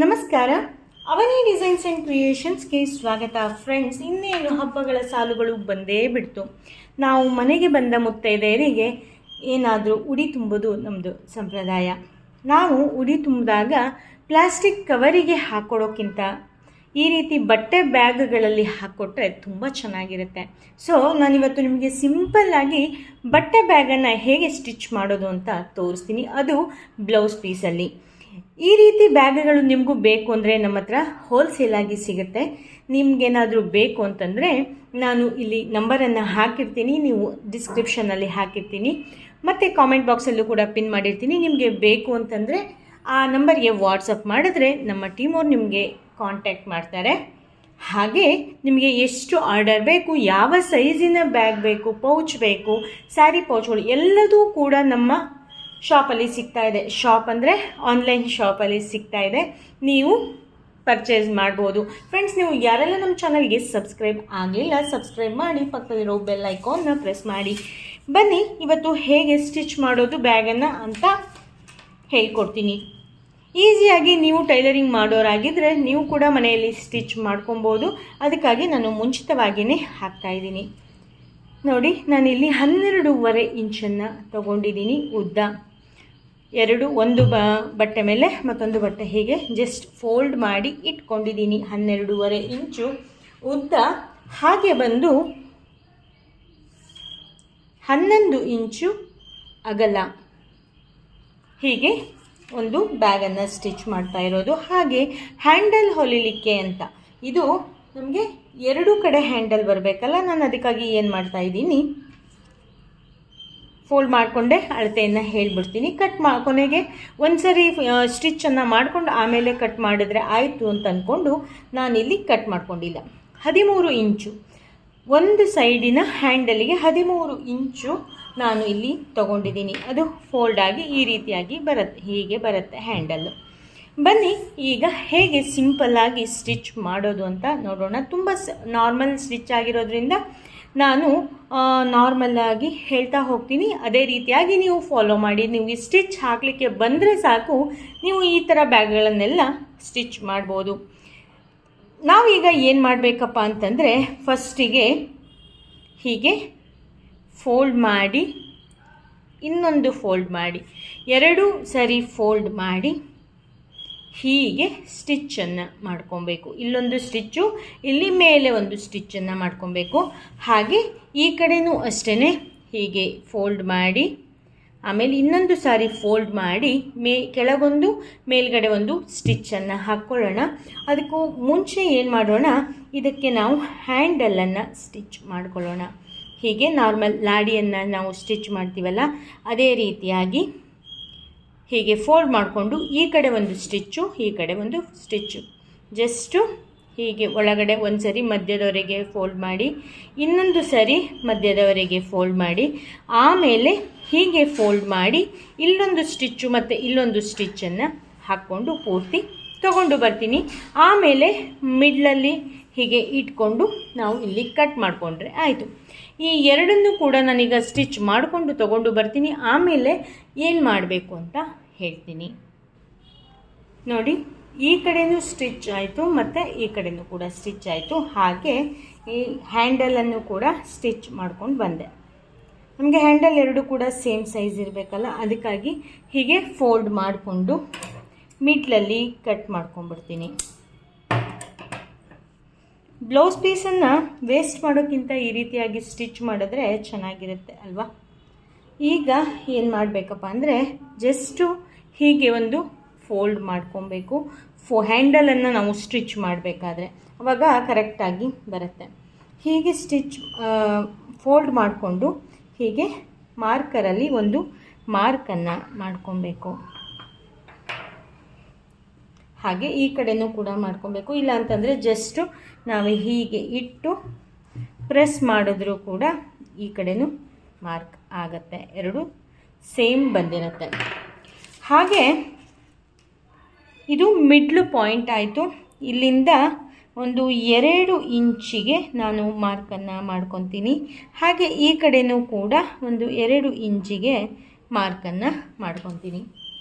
ನಮಸ್ಕಾರ. ಅವನಿ designs and ಕ್ರಿಯೇಷನ್ಸ್ಗೆ ಸ್ವಾಗತ friends. ಇನ್ನೇನು ಹಬ್ಬಗಳ ಸಾಲುಗಳು ಬಂದೇ ಬಿಡ್ತು. ನಾವು ಮನೆಗೆ ಬಂದ ಮುತ್ತೈದೆಯರಿಗೆ ಏನಾದರೂ ಉಡಿ ತುಂಬೋದು ನಮ್ಮದು ಸಂಪ್ರದಾಯ. ನಾವು ಉಡಿ ತುಂಬಿದಾಗ ಪ್ಲಾಸ್ಟಿಕ್ ಕವರಿಗೆ ಹಾಕ್ಕೊಡೋಕ್ಕಿಂತ ಈ ರೀತಿ ಬಟ್ಟೆ ಬ್ಯಾಗ್ಗಳಲ್ಲಿ ಹಾಕ್ಕೊಟ್ರೆ ತುಂಬ ಚೆನ್ನಾಗಿರುತ್ತೆ. ಸೊ ನಾನಿವತ್ತು ನಿಮಗೆ ಸಿಂಪಲ್ಲಾಗಿ ಬಟ್ಟೆ ಬ್ಯಾಗನ್ನು ಹೇಗೆ ಸ್ಟಿಚ್ ಮಾಡೋದು ಅಂತ ತೋರಿಸ್ತೀನಿ, ಅದು ಬ್ಲೌಸ್ ಪೀಸಲ್ಲಿ. ಈ ರೀತಿ ಬ್ಯಾಗ್ಗಳು ನಿಮಗೂ ಬೇಕು ಅಂದರೆ ನಮ್ಮ ಹತ್ರ ಹೋಲ್ಸೇಲಾಗಿ ಸಿಗುತ್ತೆ. ನಿಮಗೇನಾದರೂ ಬೇಕು ಅಂತಂದರೆ ನಾನು ಇಲ್ಲಿ ನಂಬರನ್ನು ಹಾಕಿರ್ತೀನಿ, ನೀವು ಡಿಸ್ಕ್ರಿಪ್ಷನಲ್ಲಿ ಹಾಕಿರ್ತೀನಿ, ಮತ್ತು ಕಾಮೆಂಟ್ ಬಾಕ್ಸಲ್ಲೂ ಕೂಡ ಪಿನ್ ಮಾಡಿರ್ತೀನಿ. ನಿಮಗೆ ಬೇಕು ಅಂತಂದರೆ ಆ ನಂಬರ್ಗೆ ವಾಟ್ಸಪ್ ಮಾಡಿದ್ರೆ ನಮ್ಮ ಟೀಮವ್ರು ನಿಮಗೆ ಕಾಂಟ್ಯಾಕ್ಟ್ ಮಾಡ್ತಾರೆ. ಹಾಗೆ ನಿಮಗೆ ಎಷ್ಟು ಆರ್ಡರ್ ಬೇಕು, ಯಾವ ಸೈಜಿನ ಬ್ಯಾಗ್ ಬೇಕು, ಪೌಚ್ ಬೇಕು, ಸ್ಯಾರಿ ಪೌಚ್ಗಳು ಎಲ್ಲದೂ ಕೂಡ ನಮ್ಮ ಶಾಪಲ್ಲಿ ಸಿಗ್ತಾ ಇದೆ. ಶಾಪ್ ಅಂದರೆ ಆನ್ಲೈನ್ ಶಾಪಲ್ಲಿ ಸಿಗ್ತಾ ಇದೆ, ನೀವು ಪರ್ಚೇಸ್ ಮಾಡ್ಬೋದು. ಫ್ರೆಂಡ್ಸ್, ನೀವು ಯಾರೆಲ್ಲ ನಮ್ಮ ಚಾನಲ್ಗೆ ಸಬ್ಸ್ಕ್ರೈಬ್ ಆಗಲಿಲ್ಲ ಸಬ್ಸ್ಕ್ರೈಬ್ ಮಾಡಿ, ಪಕ್ಕದಲ್ಲಿರೋ ಬೆಲ್ ಐಕಾನ್ನ ಪ್ರೆಸ್ ಮಾಡಿ. ಬನ್ನಿ ಇವತ್ತು ಹೇಗೆ ಸ್ಟಿಚ್ ಮಾಡೋದು ಬ್ಯಾಗನ್ನು ಅಂತ ಹೇಳ್ಕೊಡ್ತೀನಿ. ಈಸಿಯಾಗಿ ನೀವು ಟೈಲರಿಂಗ್ ಮಾಡೋರಾಗಿದ್ದರೆ ನೀವು ಕೂಡ ಮನೆಯಲ್ಲಿ ಸ್ಟಿಚ್ ಮಾಡ್ಕೊಬೋದು. ಅದಕ್ಕಾಗಿ ನಾನು ಮುಂಚಿತವಾಗಿಯೇ ಹಾಕ್ತಾಯಿದ್ದೀನಿ. ನೋಡಿ, ನಾನಿಲ್ಲಿ 12.5 ಇಂಚನ್ನು ತೊಗೊಂಡಿದ್ದೀನಿ ಉದ್ದ. ಒಂದು ಬಟ್ಟೆ ಮೇಲೆ ಮತ್ತೊಂದು ಬಟ್ಟೆ ಹೀಗೆ ಜಸ್ಟ್ ಫೋಲ್ಡ್ ಮಾಡಿ ಇಟ್ಕೊಂಡಿದ್ದೀನಿ. 12.5 ಇಂಚು ಉದ್ದ. ಹಾಗೆ ಬಂದು 11 ಇಂಚು ಅಗಲ. ಹೀಗೆ ಒಂದು ಬ್ಯಾಗನ್ನು ಸ್ಟಿಚ್ ಮಾಡ್ತಾ ಇರೋದು. ಹಾಗೆ ಹ್ಯಾಂಡಲ್ ಹೊಲಿಲಿಕ್ಕೆ ಅಂತ, ಇದು ನಮಗೆ ಎರಡು ಕಡೆ ಹ್ಯಾಂಡಲ್ ಬರಬೇಕಲ್ಲ, ನಾನು ಅದಕ್ಕಾಗಿ ಏನು ಮಾಡ್ತಾ ಇದ್ದೀನಿ, ಫೋಲ್ಡ್ ಮಾಡಿಕೊಂಡೆ ಅಳತೆಯನ್ನು ಹೇಳಿಬಿಡ್ತೀನಿ. ಕೊನೆಗೆ ಒಂದು ಸರಿ ಸ್ಟಿಚ್ಚನ್ನು ಮಾಡಿಕೊಂಡು ಆಮೇಲೆ ಕಟ್ ಮಾಡಿದ್ರೆ ಆಯಿತು ಅಂತ ಅಂದ್ಕೊಂಡು ನಾನಿಲ್ಲಿ ಕಟ್ ಮಾಡ್ಕೊಂಡಿಲ್ಲ. 13 ಇಂಚು ಒಂದು ಸೈಡಿನ ಹ್ಯಾಂಡಲಿಗೆ 13 ಇಂಚು ನಾನು ಇಲ್ಲಿ ತೊಗೊಂಡಿದ್ದೀನಿ. ಅದು ಫೋಲ್ಡ್ ಆಗಿ ಈ ರೀತಿಯಾಗಿ ಬರುತ್ತೆ, ಹೀಗೆ ಬರುತ್ತೆ ಹ್ಯಾಂಡಲ್ಲು. ಬನ್ನಿ ಈಗ ಹೇಗೆ ಸಿಂಪಲ್ಲಾಗಿ ಸ್ಟಿಚ್ ಮಾಡೋದು ಅಂತ ನೋಡೋಣ. ತುಂಬ ನಾರ್ಮಲ್ ಸ್ಟಿಚ್ ಆಗಿರೋದ್ರಿಂದ ನಾನು ನಾರ್ಮಲ್ಲಾಗಿ ಹೇಳ್ತಾ ಹೋಗ್ತೀನಿ, ಅದೇ ರೀತಿಯಾಗಿ ನೀವು ಫಾಲೋ ಮಾಡಿ. ನೀವು ಈ ಸ್ಟಿಚ್ ಹಾಕಲಿಕ್ಕೆ ಬಂದರೆ ಸಾಕು, ನೀವು ಈ ಥರ ಬ್ಯಾಗ್ಗಳನ್ನೆಲ್ಲ ಸ್ಟಿಚ್ ಮಾಡ್ಬೋದು. ನಾವೀಗ ಏನು ಮಾಡಬೇಕಪ್ಪ ಅಂತಂದರೆ, ಫಸ್ಟಿಗೆ ಹೀಗೆ ಫೋಲ್ಡ್ ಮಾಡಿ, ಇನ್ನೊಂದು ಫೋಲ್ಡ್ ಮಾಡಿ, 2 ಸರಿ ಫೋಲ್ಡ್ ಮಾಡಿ ಹೀಗೆ ಸ್ಟಿಚ್ಚನ್ನು ಮಾಡ್ಕೊಬೇಕು. ಇಲ್ಲೊಂದು ಸ್ಟಿಚ್ಚು, ಇಲ್ಲಿ ಮೇಲೆ ಒಂದು ಸ್ಟಿಚ್ಚನ್ನು ಮಾಡ್ಕೊಬೇಕು. ಹಾಗೆ ಈ ಕಡೆನೂ ಅಷ್ಟೇ ಹೀಗೆ ಫೋಲ್ಡ್ ಮಾಡಿ, ಆಮೇಲೆ ಇನ್ನೊಂದು ಸಾರಿ ಫೋಲ್ಡ್ ಮಾಡಿ ಕೆಳಗೊಂದು ಮೇಲ್ಗಡೆ ಒಂದು ಸ್ಟಿಚ್ಚನ್ನು ಹಾಕ್ಕೊಳ್ಳೋಣ. ಅದಕ್ಕೂ ಮುಂಚೆ ಏನು ಮಾಡೋಣ, ಇದಕ್ಕೆ ನಾವು ಹ್ಯಾಂಡಲನ್ನು ಸ್ಟಿಚ್ ಮಾಡ್ಕೊಳ್ಳೋಣ. ಹೀಗೆ ನಾರ್ಮಲ್ ಲಾಡಿಯನ್ನು ನಾವು ಸ್ಟಿಚ್ ಮಾಡ್ತೀವಲ್ಲ, ಅದೇ ರೀತಿಯಾಗಿ ಹೀಗೆ ಫೋಲ್ಡ್ ಮಾಡಿಕೊಂಡು ಈ ಕಡೆ ಒಂದು ಸ್ಟಿಚ್ಚು, ಈ ಕಡೆ ಒಂದು ಸ್ಟಿಚ್ಚು, ಜಸ್ಟು ಹೀಗೆ ಒಳಗಡೆ ಒಂದು ಸರಿ ಮಧ್ಯದವರೆಗೆ ಫೋಲ್ಡ್ ಮಾಡಿ, ಇನ್ನೊಂದು ಸರಿ ಮಧ್ಯದವರೆಗೆ ಫೋಲ್ಡ್ ಮಾಡಿ, ಆಮೇಲೆ ಹೀಗೆ ಫೋಲ್ಡ್ ಮಾಡಿ ಇಲ್ಲೊಂದು ಸ್ಟಿಚ್ಚು ಮತ್ತು ಇಲ್ಲೊಂದು ಸ್ಟಿಚ್ಚನ್ನು ಹಾಕ್ಕೊಂಡು ಪೂರ್ತಿ ತಗೊಂಡು ಬರ್ತೀನಿ. ಆಮೇಲೆ ಮಿಡ್ಲಲ್ಲಿ ಹೀಗೆ ಇಟ್ಕೊಂಡು ನಾವು ಇಲ್ಲಿ ಕಟ್ ಮಾಡಿಕೊಂಡ್ರೆ ಆಯಿತು. ಈ ಎರಡನ್ನೂ ಕೂಡ ನಾನೀಗ ಸ್ಟಿಚ್ ಮಾಡಿಕೊಂಡು ತಗೊಂಡು ಬರ್ತೀನಿ. ಆಮೇಲೆ ಏನು ಮಾಡಬೇಕು ಅಂತ ಹೇಳ್ತೀನಿ. ನೋಡಿ, ಈ ಕಡೆಯೂ ಸ್ಟಿಚ್ ಆಯಿತು ಮತ್ತು ಈ ಕಡೆಯೂ ಕೂಡ ಸ್ಟಿಚ್ ಆಯಿತು. ಹಾಗೆ ಈ ಹ್ಯಾಂಡಲನ್ನು ಕೂಡ ಸ್ಟಿಚ್ ಮಾಡ್ಕೊಂಡು ಬಂದೆ. ನಮಗೆ ಹ್ಯಾಂಡಲ್ ಎರಡು ಕೂಡ ಸೇಮ್ ಸೈಜ್ ಇರಬೇಕಲ್ಲ, ಅದಕ್ಕಾಗಿ ಹೀಗೆ ಫೋಲ್ಡ್ ಮಾಡಿಕೊಂಡು ಮಿಡ್ಲಲ್ಲಿ ಕಟ್ ಮಾಡ್ಕೊಂಡ್ಬಿಡ್ತೀನಿ. ಬ್ಲೌಸ್ ಪೀಸನ್ನು ವೇಸ್ಟ್ ಮಾಡೋಕ್ಕಿಂತ ಈ ರೀತಿಯಾಗಿ ಸ್ಟಿಚ್ ಮಾಡಿದ್ರೆ ಚೆನ್ನಾಗಿರುತ್ತೆ ಅಲ್ವಾ. ಈಗ ಏನು ಮಾಡಬೇಕಪ್ಪ ಅಂದರೆ, ಜಸ್ಟು ಹೀಗೆ ಒಂದು ಫೋಲ್ಡ್ ಮಾಡ್ಕೊಬೇಕು. ಹ್ಯಾಂಡಲನ್ನು ನಾವು ಸ್ಟಿಚ್ ಮಾಡಬೇಕಾದ್ರೆ ಆವಾಗ ಕರೆಕ್ಟಾಗಿ ಬರುತ್ತೆ. ಹೀಗೆ ಸ್ಟಿಚ್ ಫೋಲ್ಡ್ ಮಾಡಿಕೊಂಡು ಹೀಗೆ ಮಾರ್ಕರಲ್ಲಿ ಒಂದು ಮಾರ್ಕನ್ನು ಮಾಡ್ಕೊಬೇಕು. ಹಾಗೆ ಈ ಕಡೆನೂ ಕೂಡ ಮಾಡ್ಕೊಬೇಕು. ಇಲ್ಲ ಅಂತಂದರೆ ಜಸ್ಟು ನಾವು ಹೀಗೆ ಇಟ್ಟು ಪ್ರೆಸ್ ಮಾಡಿದ್ರೂ ಕೂಡ ಈ ಕಡೆನೂ ಮಾರ್ಕ್ ಆಗುತ್ತೆ, ಎರಡು ಸೇಮ್ ಬಂದಿರುತ್ತೆ. ಹಾಗೆ ಇದು ಮಿಡ್ಲು ಪಾಯಿಂಟ್ ಆಯಿತು. ಇಲ್ಲಿಂದ ಒಂದು 2 ಇಂಚಿಗೆ ನಾನು ಮಾರ್ಕನ್ನು ಮಾಡ್ಕೊತೀನಿ. ಹಾಗೆ ಈ ಕಡೆನೂ ಕೂಡ ಒಂದು 2 ಇಂಚಿಗೆ ಮಾರ್ಕನ್ನು ಮಾಡ್ಕೊತೀನಿ.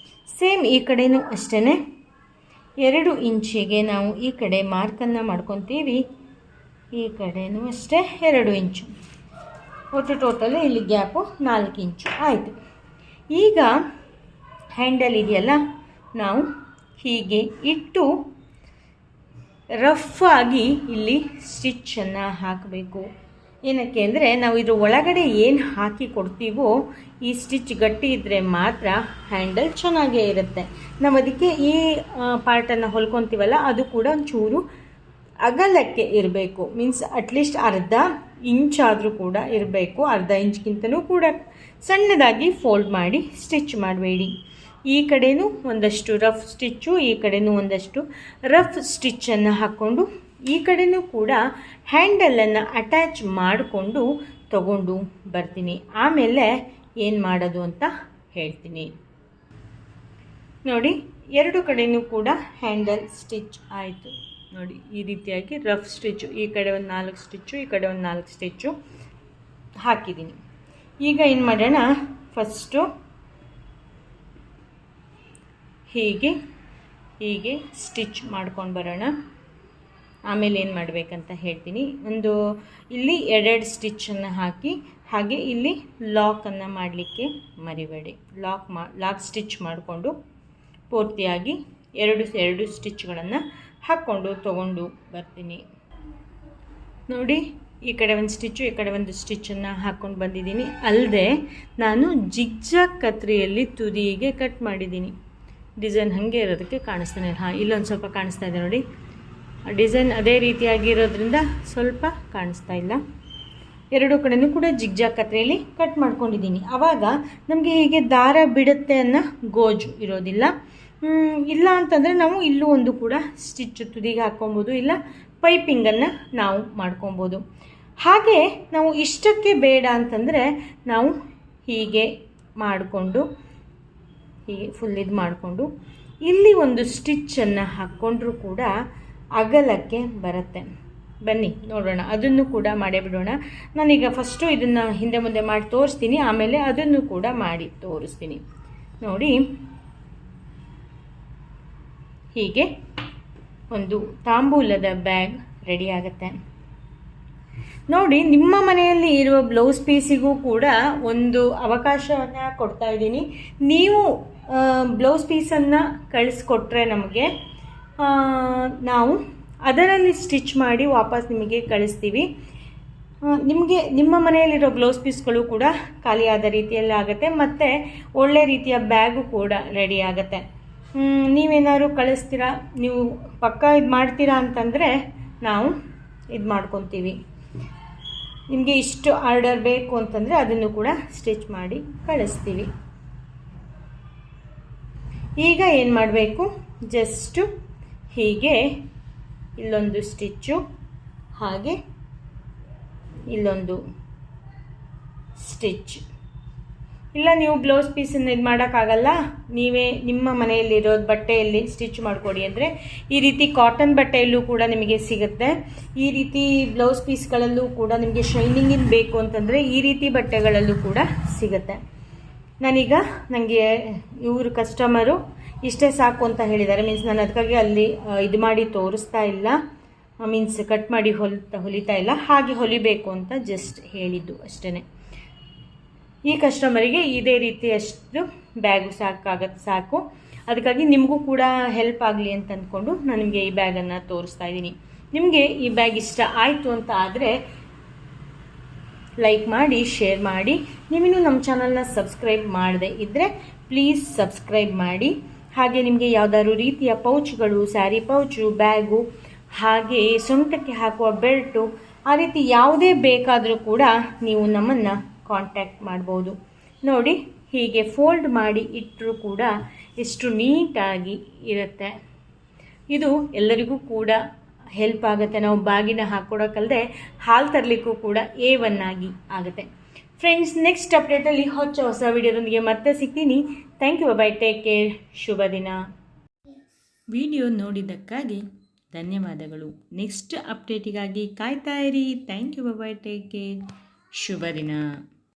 ಸೇಮ್ ಈ ಕಡೆನೂ ಅಷ್ಟೇ 2 ಇಂಚಿಗೆ ನಾವು ಈ ಕಡೆ ಮಾರ್ಕನ್ನು ಮಾಡ್ಕೊತೀವಿ, ಈ ಕಡೆಯೂ ಅಷ್ಟೇ 2 ಇಂಚು, ಒಟ್ಟು ಟೋಟಲ್ ಇಲ್ಲಿ ಗ್ಯಾಪು 4 ಇಂಚು ಆಯಿತು. ಈಗ ಹ್ಯಾಂಡಲ್ ಇದೆಯಲ್ಲ, ನಾವು ಹೀಗೆ ಇಟ್ಟು ರಫ್ ಆಗಿ ಇಲ್ಲಿ ಸ್ಟಿಚ್ಚನ್ನು ಹಾಕಬೇಕು. ಏನಕ್ಕೆ ಅಂದರೆ ನಾವು ಇದ್ರ ಒಳಗಡೆ ಏನು ಹಾಕಿ ಕೊಡ್ತೀವೋ ಈ ಸ್ಟಿಚ್ ಗಟ್ಟಿ ಇದ್ದರೆ ಮಾತ್ರ ಹ್ಯಾಂಡಲ್ ಚೆನ್ನಾಗೇ ಇರುತ್ತೆ. ನಾವು ಅದಕ್ಕೆ ಈ ಪಾರ್ಟನ್ನು ಹೊಲ್ಕೊತೀವಲ್ಲ ಅದು ಕೂಡ ಒಂಚೂರು ಅಗಲಕ್ಕೆ ಇರಬೇಕು, ಮೀನ್ಸ್ ಅಟ್ಲೀಸ್ಟ್ ಅರ್ಧ ಇಂಚಾದರೂ ಕೂಡ ಇರಬೇಕು. ಅರ್ಧ ಇಂಚ್ಗಿಂತಲೂ ಕೂಡ ಸಣ್ಣದಾಗಿ ಫೋಲ್ಡ್ ಮಾಡಿ ಸ್ಟಿಚ್ ಮಾಡಬೇಡಿ. ಈ ಕಡೆಯೂ ಒಂದಷ್ಟು ರಫ್ ಸ್ಟಿಚ್ಚು, ಈ ಕಡೆಯೂ ಒಂದಷ್ಟು ರಫ್ ಸ್ಟಿಚ್ಚನ್ನು ಹಾಕ್ಕೊಂಡು ಈ ಕಡೆಯೂ ಕೂಡ ಹ್ಯಾಂಡಲನ್ನು ಅಟ್ಯಾಚ್ ಮಾಡಿಕೊಂಡು ತಗೊಂಡು ಬರ್ತೀನಿ. ಆಮೇಲೆ ಏನು ಮಾಡೋದು ಅಂತ ಹೇಳ್ತೀನಿ. ನೋಡಿ, 2 ಕಡೆಯೂ ಕೂಡ ಹ್ಯಾಂಡಲ್ ಸ್ಟಿಚ್ ಆಯಿತು. ನೋಡಿ, ಈ ರೀತಿಯಾಗಿ ರಫ್ ಸ್ಟಿಚ್ಚು, ಈ ಕಡೆ ಒಂದು 4 ಸ್ಟಿಚ್ಚು, ಈ ಕಡೆ ಒಂದು 4 ಸ್ಟಿಚ್ಚು ಹಾಕಿದ್ದೀನಿ. ಈಗ ಏನು ಮಾಡೋಣ, ಫಸ್ಟು ಹೀಗೆ ಸ್ಟಿಚ್ ಮಾಡ್ಕೊಂಡು ಬರೋಣ. ಆಮೇಲೆ ಏನು ಮಾಡಬೇಕಂತ ಹೇಳ್ತೀನಿ. ಇಲ್ಲಿ 2 ಸ್ಟಿಚ್ಚನ್ನು ಹಾಕಿ, ಹಾಗೆ ಇಲ್ಲಿ ಲಾಕನ್ನು ಮಾಡಲಿಕ್ಕೆ ಮರಿಬೇಡಿ. ಲಾಕ್ ಸ್ಟಿಚ್ ಮಾಡಿಕೊಂಡು ಪೂರ್ತಿಯಾಗಿ 2 ಸ್ಟಿಚ್ಗಳನ್ನು ಹಾಕ್ಕೊಂಡು ತೊಗೊಂಡು ಬರ್ತೀನಿ. ನೋಡಿ, ಈ ಕಡೆ ಒಂದು ಸ್ಟಿಚ್ಚು, ಈ ಕಡೆ ಒಂದು ಸ್ಟಿಚ್ಚನ್ನು ಹಾಕ್ಕೊಂಡು ಬಂದಿದ್ದೀನಿ. ಅಲ್ಲದೆ ನಾನು ಜಿಗ್ಜಾಗ್ ಕತ್ರಿಯಲ್ಲಿ ತುದಿಗೆ ಕಟ್ ಮಾಡಿದ್ದೀನಿ. ಡಿಸೈನ್ ಹಾಗೆ ಇರೋದಕ್ಕೆ ಕಾಣಿಸ್ತಾನೆ. ಇಲ್ಲೊಂದು ಸ್ವಲ್ಪ ಕಾಣಿಸ್ತಾ ಇದೆ ನೋಡಿ, ಡಿಸೈನ್ ಅದೇ ರೀತಿಯಾಗಿರೋದ್ರಿಂದ ಸ್ವಲ್ಪ ಕಾಣಿಸ್ತಾ ಇಲ್ಲ. 2 ಕಡೆಯೂ ಕೂಡ ಜಿಗ್ಜಾಗ್ ಕತ್ರಿಯಲ್ಲಿ ಕಟ್ ಮಾಡ್ಕೊಂಡಿದ್ದೀನಿ. ಆವಾಗ ನಮಗೆ ಹೀಗೆ ದಾರ ಬಿಡುತ್ತೆ ಅನ್ನೋ ಗೋಜು ಇರೋದಿಲ್ಲ. ಇಲ್ಲ ಅಂತಂದರೆ ನಾವು ಇಲ್ಲೂ ಒಂದು ಕೂಡ ಸ್ಟಿಚ್ ತುದಿಗೆ ಹಾಕ್ಕೊಬೋದು, ಇಲ್ಲ ಪೈಪಿಂಗನ್ನು ನಾವು ಮಾಡ್ಕೊಬೋದು. ಹಾಗೆ ನಾವು ಇಷ್ಟಕ್ಕೆ ಬೇಡ ಅಂತಂದರೆ ನಾವು ಹೀಗೆ ಮಾಡಿಕೊಂಡು ಹೀಗೆ ಫುಲ್ ಇದು ಮಾಡಿಕೊಂಡು ಇಲ್ಲಿ ಒಂದು ಸ್ಟಿಚ್ಚನ್ನು ಹಾಕ್ಕೊಂಡ್ರೂ ಕೂಡ ಅಗಲಕ್ಕೆ ಬರುತ್ತೆ. ಬನ್ನಿ ನೋಡೋಣ, ಅದನ್ನು ಕೂಡ ಮಾಡೇ ಬಿಡೋಣ. ನಾನೀಗ ಫಸ್ಟು ಇದನ್ನು ಹಿಂದೆ ಮುಂದೆ ಮಾಡಿ ತೋರಿಸ್ತೀನಿ, ಆಮೇಲೆ ಅದನ್ನು ಕೂಡ ಮಾಡಿ ತೋರಿಸ್ತೀನಿ. ನೋಡಿ, ಹೀಗೆ ಒಂದು ತಾಂಬೂಲದ ಬ್ಯಾಗ್ ರೆಡಿ ಆಗುತ್ತೆ. ನೋಡಿ, ನಿಮ್ಮ ಮನೆಯಲ್ಲಿ ಇರುವ ಬ್ಲೌಸ್ ಪೀಸಿಗೂ ಕೂಡ ಒಂದು ಅವಕಾಶವನ್ನು ಕೊಡ್ತಾ ಇದ್ದೀನಿ. ನೀವು ಬ್ಲೌಸ್ ಪೀಸನ್ನು ಕಳಿಸ್ಕೊಟ್ರೆ ನಮಗೆ, ನಾವು ಅದರಲ್ಲಿ ಸ್ಟಿಚ್ ಮಾಡಿ ವಾಪಸ್ ನಿಮಗೆ ಕಳಿಸ್ತೀವಿ. ನಿಮ್ಮ ಮನೆಯಲ್ಲಿರೋ ಬ್ಲೌಸ್ ಪೀಸ್ಗಳು ಕೂಡ ಖಾಲಿಯಾದ ರೀತಿಯಲ್ಲಿ ಆಗುತ್ತೆ, ಮತ್ತು ಒಳ್ಳೆ ರೀತಿಯ ಬ್ಯಾಗು ಕೂಡ ರೆಡಿ ಆಗುತ್ತೆ. ನೀವೇನಾದ್ರು ಕಳಿಸ್ತೀರಾ, ನೀವು ಪಕ್ಕಾ ಇದು ಮಾಡ್ತೀರಾ ಅಂತಂದರೆ ನಾವು ಇದು ಮಾಡ್ಕೊತೀವಿ. ನಿಮಗೆ ಇಷ್ಟು ಆರ್ಡರ್ ಬೇಕು ಅಂತಂದರೆ ಅದನ್ನು ಕೂಡ ಸ್ಟಿಚ್ ಮಾಡಿ ಕಳಿಸ್ತೀವಿ. ಈಗ ಏನು ಮಾಡಬೇಕು, ಜಸ್ಟು ಹೀಗೆ ಇಲ್ಲೊಂದು ಸ್ಟಿಚ್ಚು, ಹಾಗೆ ಇಲ್ಲೊಂದು ಸ್ಟಿಚ್. ಇಲ್ಲ ನೀವು ಬ್ಲೌಸ್ ಪೀಸನ್ನು ಇದು ಮಾಡೋಕ್ಕಾಗಲ್ಲ, ನೀವೇ ನಿಮ್ಮ ಮನೆಯಲ್ಲಿರೋದು ಬಟ್ಟೆಯಲ್ಲಿ ಸ್ಟಿಚ್ ಮಾಡಿಕೊಡಿ ಅಂದರೆ ಈ ರೀತಿ ಕಾಟನ್ ಬಟ್ಟೆಯಲ್ಲೂ ಕೂಡ ನಿಮಗೆ ಸಿಗುತ್ತೆ. ಈ ರೀತಿ ಬ್ಲೌಸ್ ಪೀಸ್ಗಳಲ್ಲೂ ಕೂಡ ನಿಮಗೆ ಶೈನಿಂಗಿನ ಬೇಕು ಅಂತಂದರೆ ಈ ರೀತಿ ಬಟ್ಟೆಗಳಲ್ಲೂ ಕೂಡ ಸಿಗುತ್ತೆ. ನಾನೀಗ ನನಗೆ ಇವರು ಕಸ್ಟಮರು ಇಷ್ಟೇ ಸಾಕು ಅಂತ ಹೇಳಿದ್ದಾರೆ. ಮೀನ್ಸ್ ನಾನು ಅದಕ್ಕಾಗಿ ಅಲ್ಲಿ ಇದು ಮಾಡಿ ತೋರಿಸ್ತಾ ಇಲ್ಲ, ಮೀನ್ಸ್ ಕಟ್ ಮಾಡಿ ಹೊಲಿತಾ ಇಲ್ಲ, ಹಾಗೆ ಹೊಲಿಬೇಕು ಅಂತ ಜಸ್ಟ್ ಹೇಳಿದ್ದು ಅಷ್ಟೇ. ಈ ಕಸ್ಟಮರಿಗೆ ಇದೇ ರೀತಿಯಷ್ಟು ಬ್ಯಾಗು ಸಾಕು. ಅದಕ್ಕಾಗಿ ನಿಮಗೂ ಕೂಡ ಹೆಲ್ಪ್ ಆಗಲಿ ಅಂತ ಅಂದ್ಕೊಂಡು ನಾನು ನಿಮಗೆ ಈ ಬ್ಯಾಗನ್ನು ತೋರಿಸ್ತಾ ಇದ್ದೀನಿ. ನಿಮಗೆ ಈ ಬ್ಯಾಗ್ ಇಷ್ಟ ಆಯಿತು ಅಂತ ಆದರೆ ಲೈಕ್ ಮಾಡಿ, ಶೇರ್ ಮಾಡಿ. ನೀವಿನ್ನೂ ನಮ್ಮ ಚಾನಲ್ನ ಸಬ್ಸ್ಕ್ರೈಬ್ ಮಾಡದೇ ಇದ್ದರೆ ಪ್ಲೀಸ್ ಸಬ್ಸ್ಕ್ರೈಬ್ ಮಾಡಿ. ಹಾಗೆ ನಿಮಗೆ ಯಾವುದಾದ್ರು ರೀತಿಯ ಪೌಚ್ಗಳು, ಸ್ಯಾರಿ ಪೌಚು, ಬ್ಯಾಗು, ಹಾಗೆ ಸೊಂಟಕ್ಕೆ ಹಾಕುವ ಬೆಲ್ಟು, ಆ ರೀತಿ ಯಾವುದೇ ಬೇಕಾದರೂ ಕೂಡ ನೀವು ನಮ್ಮನ್ನು ಕಾಂಟ್ಯಾಕ್ಟ್ ಮಾಡ್ಬೋದು. ನೋಡಿ, ಹೀಗೆ ಫೋಲ್ಡ್ ಮಾಡಿ ಇಟ್ಟರೂ ಕೂಡ ಎಷ್ಟು ನೀಟಾಗಿ ಇರುತ್ತೆ. ಇದು ಎಲ್ಲರಿಗೂ ಕೂಡ ಹೆಲ್ಪ್ ಆಗುತ್ತೆ. ನಾವು ಬಾಗಿನ ಹಾಕ್ಕೊಡೋಕ್ಕಲ್ಲದೆ ಹಾಲು ತರಲಿಕ್ಕೂ ಕೂಡ A1 ಆಗಿ ಆಗುತ್ತೆ. ಫ್ರೆಂಡ್ಸ್, ನೆಕ್ಸ್ಟ್ ಅಪ್ಡೇಟಲ್ಲಿ ಹೊಸ ವಿಡಿಯೋದೊಂದಿಗೆ ಮತ್ತೆ ಸಿಗ್ತೀನಿ. Thank you, bye, take care, ಶುಭ ದಿನ. ವಿಡಿಯೋ ನೋಡಿದ್ದಕ್ಕಾಗಿ ಧನ್ಯವಾದಗಳು. ನೆಕ್ಸ್ಟ್ ಅಪ್ಡೇಟಿಗಾಗಿ ಕಾಯ್ತಾ ಇರಿ. Thank you, bye, take care, ಶುಭ ದಿನ.